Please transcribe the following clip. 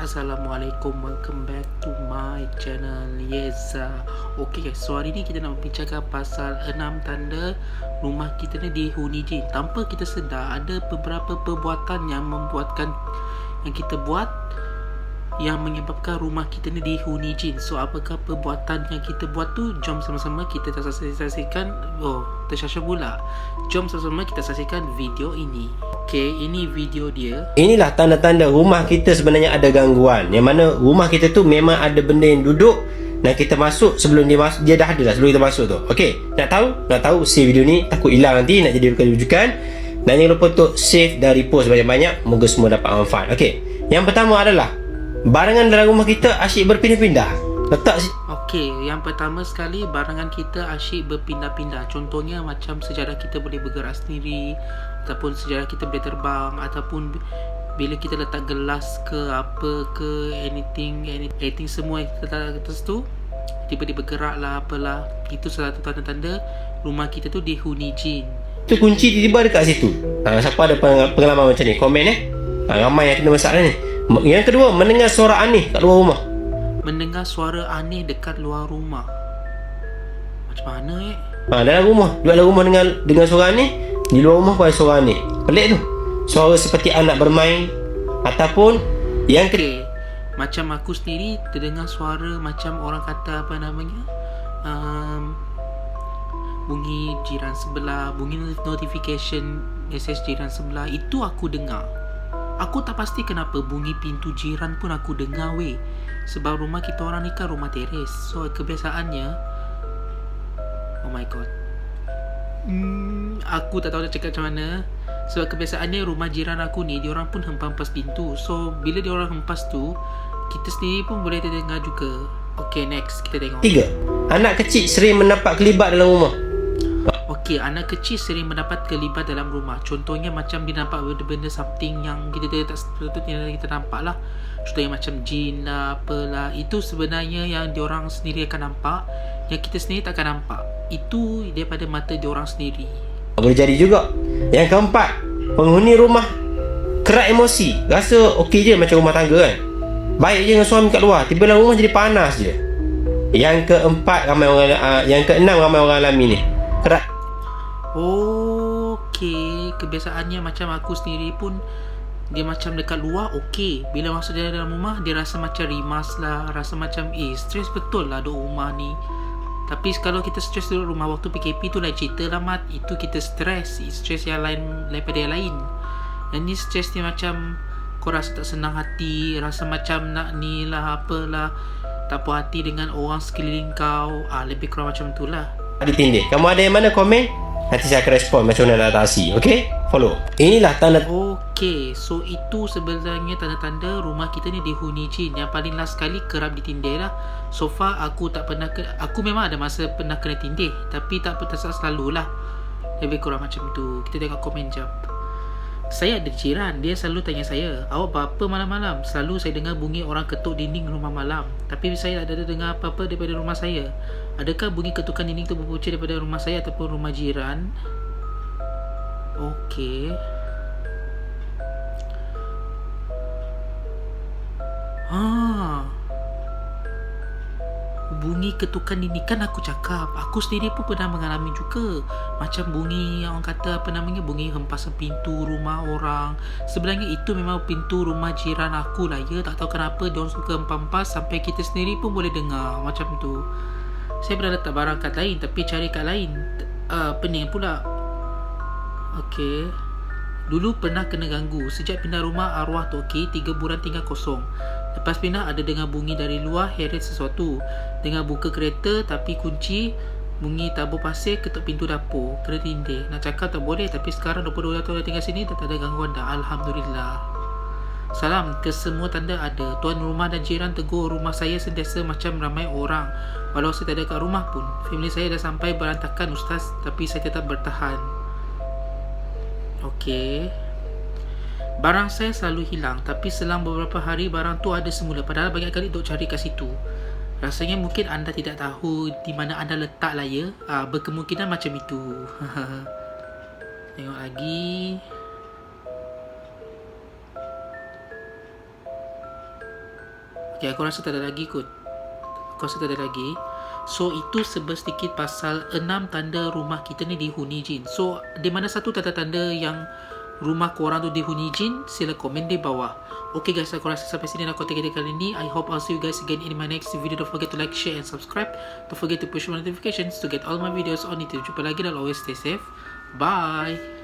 Assalamualaikum, welcome back to my channel. Yes, okay guys, so hari ni kita nak bincangkan pasal 6 tanda rumah kita ni dihuni jin. Tanpa kita sedar, ada beberapa perbuatan yang kita buat yang menyebabkan rumah kita ni dihuni jin. So apakah perbuatan yang kita buat tu? Jom sama-sama kita saksikan. Tersyasyak pula. Jom sama-sama kita saksikan video ini. Okay, ini video dia. Inilah tanda-tanda rumah kita sebenarnya ada gangguan. Yang mana rumah kita tu memang ada benda yang duduk dan kita masuk sebelum dia dah ada dah sebelum kita masuk tu. Okey, nak tahu save video ni, takut hilang nanti, nak jadi rujukan. Dan jangan lupa untuk save dan repost banyak-banyak. Moga semua dapat manfaat. Okey, yang pertama adalah barangan dalam rumah kita asyik berpindah-pindah. Letak Okey, yang pertama sekali, barangan kita asyik berpindah-pindah. Contohnya macam sejarah kita boleh bergerak sendiri, ataupun sejarah kita boleh terbang, ataupun bila kita letak gelas ke apa ke anything semua yang kita letak atas tu tiba-tiba bergerak lah apalah. Itu salah satu tanda-tanda rumah kita tu dihuni jin. tu kunci tiba-tiba dekat situ. Siapa ada pengalaman macam ni? Komen ramai yang kena masalah ni. Yang kedua, mendengar suara aneh kat luar rumah. Mendengar suara aneh dekat luar rumah. Macam mana Dalam rumah dengar suara aneh. Di luar rumah pun ada suara aneh. Pelik tu. Suara seperti anak bermain. Ataupun yang Okay, macam aku sendiri terdengar suara macam orang kata apa namanya, bunyi jiran sebelah, bunyi notification message jiran sebelah. Itu aku dengar. Aku tak pasti kenapa bunyi pintu jiran pun aku dengar weh. Sebab rumah kita orang ni kan rumah teres. So kebiasaannya, oh my god, aku tak tahu nak cakap macam mana. Sebab kebiasaannya rumah jiran aku ni, diorang pun hempas pintu. So bila diorang hempas tu, kita sendiri pun boleh terdengar juga. Okay, next kita tengok. 3, anak kecil sering menampak kelibat dalam rumah. Okey, anak kecil sering mendapat kelibat dalam rumah. Contohnya macam dia nampak benda-benda something yang kita tak sepatutnya kita nampak lah. Contohnya macam jin lah, apalah. Itu sebenarnya yang diorang sendiri akan nampak, yang kita sendiri tak akan nampak. Itu daripada mata diorang sendiri. Boleh jadi juga. Yang keempat, penghuni rumah kerak emosi. Rasa okey je macam rumah tangga kan. Baik je dengan suami kat luar, tiba dalam rumah jadi panas je. Yang keenam ramai orang alami ni. Kerak. Okey, kebiasaannya macam aku sendiri pun, dia macam dekat luar okey, bila masuk dia dalam rumah dia rasa macam rimas lah, rasa macam stres betul lah duduk rumah ni. Tapi kalau kita stres duduk rumah waktu PKP tu lain cerita lah mat. Itu kita stres yang lain daripada yang lain. Yang ni stres dia macam kau rasa tak senang hati, rasa macam nak ni lah apalah, tak puas hati dengan orang sekeliling kau. Lebih kurang macam tu lah. Ditindih. Kamu ada yang mana komen? Nanti saya akan respon macam mana nak atasi. Okey? Follow. Inilah tanda. Okey, so itu sebenarnya tanda-tanda rumah kita ni dihuni jin. Yang paling last sekali kerap ditindih lah. So far aku tak pernah aku memang ada masa pernah kena tindih, tapi tak selalu lah. Lebih kurang macam tu. Kita tengok komen jap. Saya ada jiran, dia selalu tanya saya, awak buat apa malam-malam? Selalu saya dengar bunyi orang ketuk dinding rumah malam, tapi saya tak ada dengar apa-apa daripada rumah saya. Adakah bunyi ketukan dinding itu berpunca daripada rumah saya ataupun rumah jiran? Okey. Bunyi ketukan dinding, kan aku cakap, aku sendiri pun pernah mengalami juga. Macam bunyi orang kata apa namanya, bunyi hempasan pintu rumah orang. Sebenarnya itu memang pintu rumah jiran aku lah ya. Tak tahu kenapa diorang suka hempas sampai kita sendiri pun boleh dengar macam tu. Saya pernah letak barang kat lain, tapi cari kat lain pening pula. Okey, dulu pernah kena ganggu. Sejak pindah rumah arwah tu 3 bulan tinggal kosong. Lepas pindah ada dengar bunyi dari luar, heret sesuatu. Dengar buka kereta tapi kunci, bunyi tabur pasir, ketuk pintu dapur. Kena tindih. Nak cakap tak boleh, tapi sekarang 22 tahun dah tinggal sini, dah tak ada gangguan dah. Alhamdulillah. Salam ke semua tanda ada. Tuan rumah dan jiran tegur rumah saya sentiasa macam ramai orang. Walau saya tak ada kat rumah pun. Family saya dah sampai berantakan ustaz, tapi saya tetap bertahan. Okey. Barang saya selalu hilang, tapi selang beberapa hari barang tu ada semula. Padahal banyak kali duk cari kat situ. Rasanya mungkin anda tidak tahu di mana anda letak lah ya. Berkemungkinan macam itu. Tengok lagi. Ya, aku rasa tak ada lagi kot. Aku rasa tak ada lagi. So, itu sedikit pasal 6 tanda rumah kita ni dihuni jin. So, di mana satu tanda-tanda yang rumah korang tu dihuni jin, sila komen di bawah. Okay guys, aku rasa sampai sini aku take kali ni. I hope I'll see you guys again in my next video. Don't forget to like, share and subscribe. Don't forget to push notifications to get all my videos on YouTube. Jumpa lagi dan always stay safe. Bye.